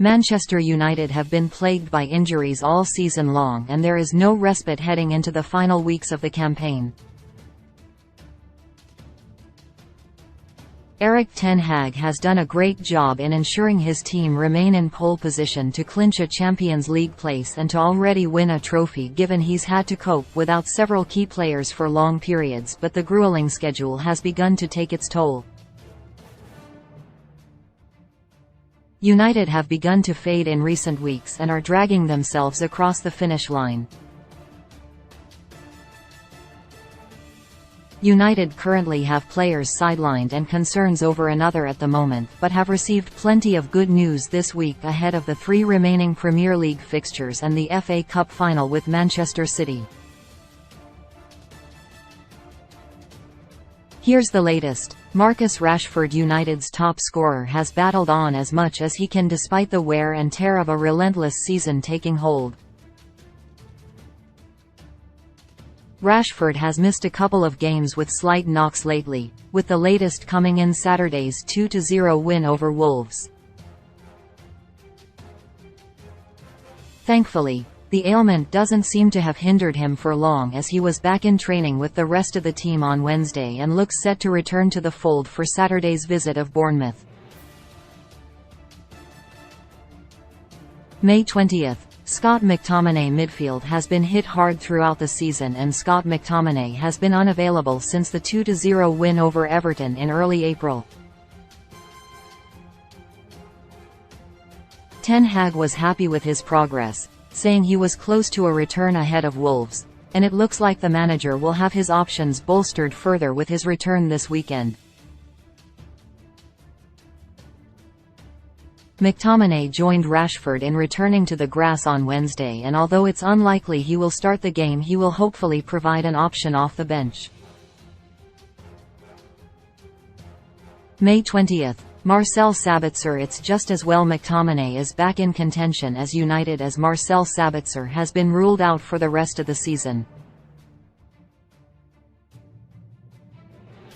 Manchester United have been plagued by injuries all season long, and there is no respite heading into the final weeks of the campaign. Erik ten Hag has done a great job in ensuring his team remain in pole position to clinch a Champions League place and to already win a trophy, given he's had to cope without several key players for long periods, but the grueling schedule has begun to take its toll. United have begun to fade in recent weeks and are dragging themselves across the finish line. United currently have players sidelined and concerns over another at the moment, but have received plenty of good news this week ahead of the 3 remaining Premier League fixtures and the FA Cup final with Manchester City. Here's the latest. Marcus Rashford, United's top scorer, has battled on as much as he can despite the wear and tear of a relentless season taking hold. Rashford has missed a couple of games with slight knocks lately, with the latest coming in Saturday's 2-0 win over Wolves. Thankfully, the ailment doesn't seem to have hindered him for long, as he was back in training with the rest of the team on Wednesday and looks set to return to the fold for Saturday's visit of Bournemouth. May 20th. Scott McTominay. Midfield has been hit hard throughout the season, and Scott McTominay has been unavailable since the 2-0 win over Everton in early April. Ten Hag was happy with his progress, saying he was close to a return ahead of Wolves, and it looks like the manager will have his options bolstered further with his return this weekend. McTominay joined Rashford in returning to the grass on Wednesday, and although it's unlikely he will start the game, he will hopefully provide an option off the bench. May 20th. Marcel Sabitzer. It's just as well McTominay is back in contention as United, as Marcel Sabitzer has been ruled out for the rest of the season.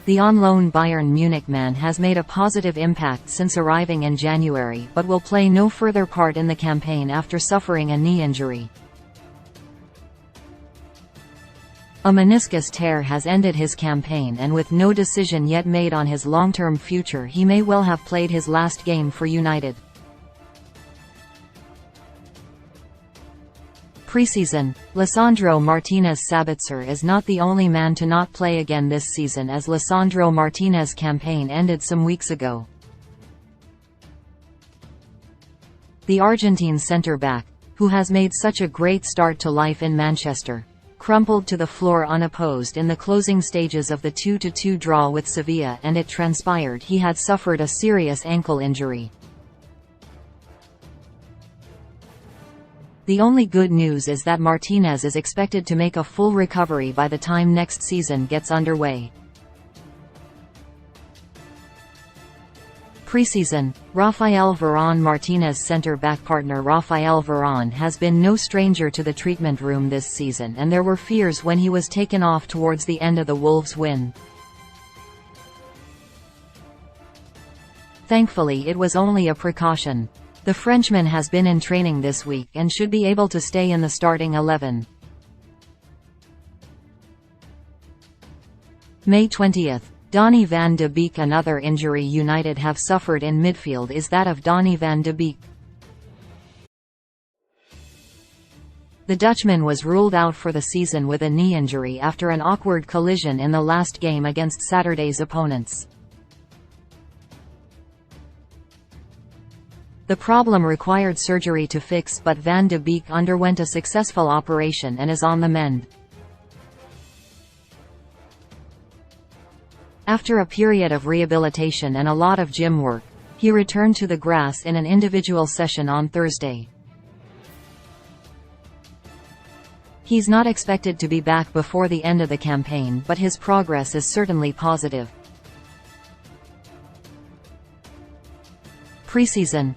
The on-loan Bayern Munich man has made a positive impact since arriving in January, but will play no further part in the campaign after suffering a knee injury. A meniscus tear has ended his campaign, and with no decision yet made on his long-term future, he may well have played his last game for United. Preseason. Lisandro Martinez. Sabitzer is not the only man to not play again this season, as Lisandro Martinez's campaign ended some weeks ago. The Argentine centre-back, who has made such a great start to life in Manchester, crumpled to the floor unopposed in the closing stages of the 2-2 draw with Sevilla, and it transpired he had suffered a serious ankle injury. The only good news is that Martinez is expected to make a full recovery by the time next season gets underway. Preseason. Rafael Varane. Martinez centre-back partner Rafael Varane has been no stranger to the treatment room this season, and there were fears when he was taken off towards the end of the Wolves win. Thankfully, it was only a precaution. The Frenchman has been in training this week and should be able to stay in the starting 11. May 20th. Donny van de Beek. Another injury United have suffered in midfield is that of Donny van de Beek. The Dutchman was ruled out for the season with a knee injury after an awkward collision in the last game against Saturday's opponents. The problem required surgery to fix, but Van de Beek underwent a successful operation and is on the mend. After a period of rehabilitation and a lot of gym work, he returned to the grass in an individual session on Thursday. He's not expected to be back before the end of the campaign, but his progress is certainly positive. Preseason.